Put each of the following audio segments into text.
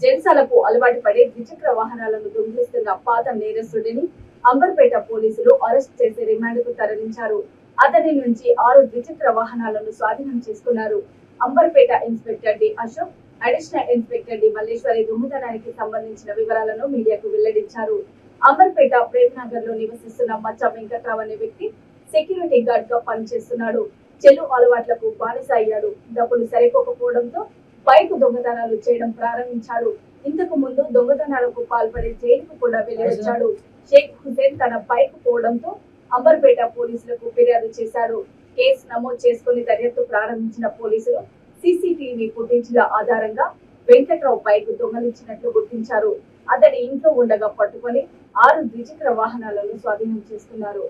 జెంట్సాలకు అలవాటు పడే ద్విచక్ర వాహనాలను దొంగిలిస్తున్న పాత నేరస్తుడిని అంబర్పేట పోలీసులు అరెస్ట్ చేసి రిమాండ్కు తరలించారు. అతని నుంచి 6 ద్విచక్ర వాహనాలను స్వాధీనం చేసుకున్నారు. Amberpet inspector D Ashok, additional inspector D Malleswari దొంగతనానికి సంబంధించిన వివరాలను మీడియాకు వెల్లడించారు. అంబర్పేట ప్రేమ్నగర్ లో నివసిస్తున్న మచ్చ వెంకట్రావు అనే వ్యక్తి సెక్యూరిటీ గార్డ్ గా పనిచేస్తున్నాడు. చెల్లు అలవాట్లకు బానిస అయ్యాడు. డబ్బులు సరిపోకపోవడంతో బైక్ దొంగతనాలు చేయడం ప్రారంభించాడు. ఇంతకు ముందు దొంగతనాలకు పాల్పడి జైలుకు కూడా వెళ్లి వచ్చాడు. షేక్ హుసేన్ తన బైక్ పోవడంతో అంబర్పేట పోలీసులకు ఫిర్యాదు చేశాడు. కేసు నమోదు చేసుకుని దర్యాప్తు ప్రారంభించిన పోలీసులు సీసీటీవీ ఫుటేజ్ల ఆధారంగా వెంకట్రావు బైక్ దొంగలించినట్లు గుర్తించారు. అతడి ఇంట్లో ఉండగా పట్టుకొని 6 ద్విచక్ర వాహనాలను స్వాధీనం చేసుకున్నారు.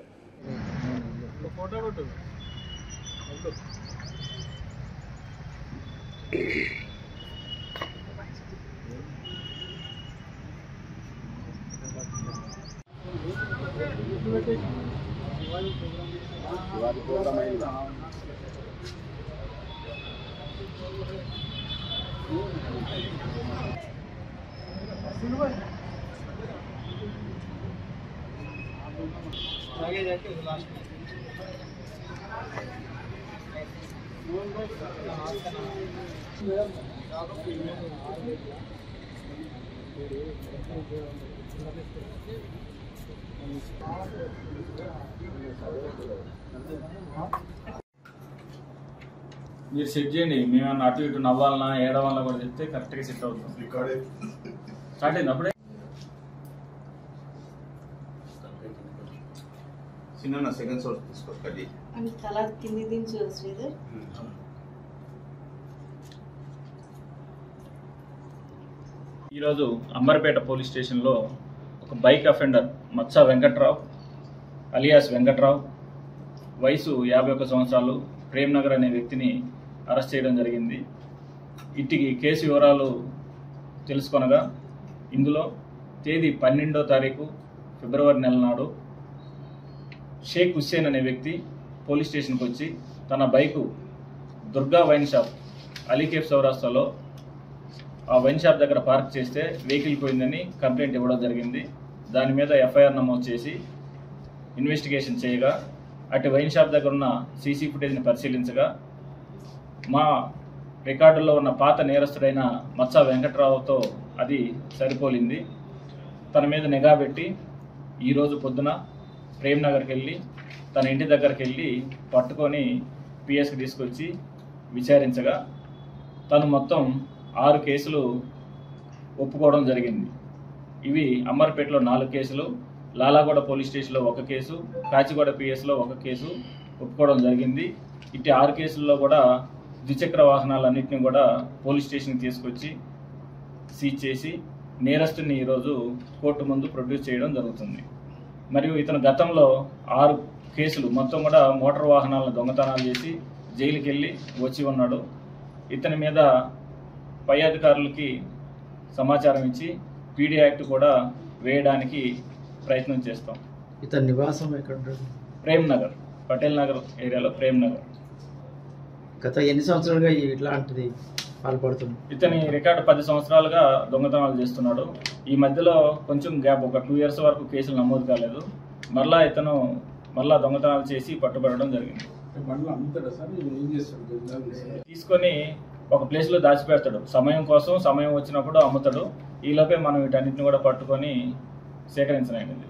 మీరు సెట్ చేయండి. మేమన్నా అటు ఇటు నవ్వాలన్నా ఏడవాలన్నా కూడా చెప్తే కరెక్ట్గా సెట్ అవుతుంది. స్టార్ట్ అయింది అప్పుడే. చిన్న సెకండ్ సోర్స్ తీసుకోవాలి. ఈరోజు అంబర్పేట పోలీస్ స్టేషన్లో ఒక బైక్ అఫెండర్ మచ్చ వెంకట్రావు అలియాస్ వెంకట్రావు, వయసు 51 సంవత్సరాలు, ప్రేమ్నగర్ అనే వ్యక్తిని అరెస్ట్ చేయడం జరిగింది. ఇట్టికి కేసు వివరాలు తెలుసుకొనగా ఇందులో తేదీ 12వ తారీఖు ఫిబ్రవరి నెల నాడు షేక్ హుస్సేన్ అనే వ్యక్తి పోలీస్ స్టేషన్కి వచ్చి తన bike Durga wine shop Ali Cafe చౌరాస్తాలో ఆ వైన్ షాప్ దగ్గర పార్క్ చేస్తే వెహికల్ పోయిందని కంప్లైంట్ ఇవ్వడం జరిగింది. దాని మీద ఎఫ్ఐఆర్ నమోదు చేసి ఇన్వెస్టిగేషన్ చేయగా అటు వైన్ షాప్ దగ్గర ఉన్న సీసీ ఫుటేజ్ని పరిశీలించగా మా రికార్డుల్లో ఉన్న పాత నేరస్తుడైన మచ్చ వెంకట్రావుతో అది సరిపోలింది. తన మీద నిఘా పెట్టి ఈరోజు పొద్దున ప్రేమ్నగర్కి వెళ్ళి తన ఇంటి దగ్గరికి వెళ్ళి పట్టుకొని పిఎస్కి తీసుకొచ్చి విచారించగా తను మొత్తం 6 కేసులు ఒప్పుకోవడం జరిగింది. ఇవి అంబర్పేటలో 4 కేసులు, లాలాగూడ పోలీస్ స్టేషన్లో 1 కేసు, కాచిగూడ పిఎస్లో 1 కేసు ఒప్పుకోవడం జరిగింది. ఇటు 6 కేసుల్లో కూడా ద్విచక్ర వాహనాలన్నింటినీ కూడా పోలీస్ స్టేషన్కి తీసుకొచ్చి సీజ్ చేసి నేరస్తుని ఈరోజు కోర్టు ముందు ప్రొడ్యూస్ చేయడం జరుగుతుంది. మరియు ఇతను గతంలో 6 కేసులు మొత్తం కూడా మోటార్ వాహనాలను దొంగతనాలు చేసి జైలుకి వెళ్ళి వచ్చి ఉన్నాడు. ఇతని మీద పై అధికారులకి సమాచారం ఇచ్చి పీడీ యాక్ట్ కూడా వేయడానికి ప్రయత్నం చేస్తాం. ఇతని నివాసం ఎక్కడ? ప్రేమ్నగర్, పటేల్ నగర్ ఏరియాలో ప్రేమ్నగర్. గత ఎన్ని సంవత్సరాలుగా ఇట్లాంటిది పాల్పడుతుంది? ఇతని రికార్డు 10 సంవత్సరాలుగా దొంగతనాలు చేస్తున్నాడు. ఈ మధ్యలో కొంచెం గ్యాప్, ఒక 2 ఇయర్స్ వరకు కేసులు నమోదు కాలేదు. మళ్ళా దొంగతనాలు చేసి పట్టుబడడం జరిగింది. తీసుకొని ఒక ప్లేస్లో దాచిపెడతాడు. సమయం కోసం, సమయం వచ్చినప్పుడు అమ్ముతాడు. ఈలోపే మనం వీటన్నిటిని కూడా పట్టుకొని సేకరించలేండి.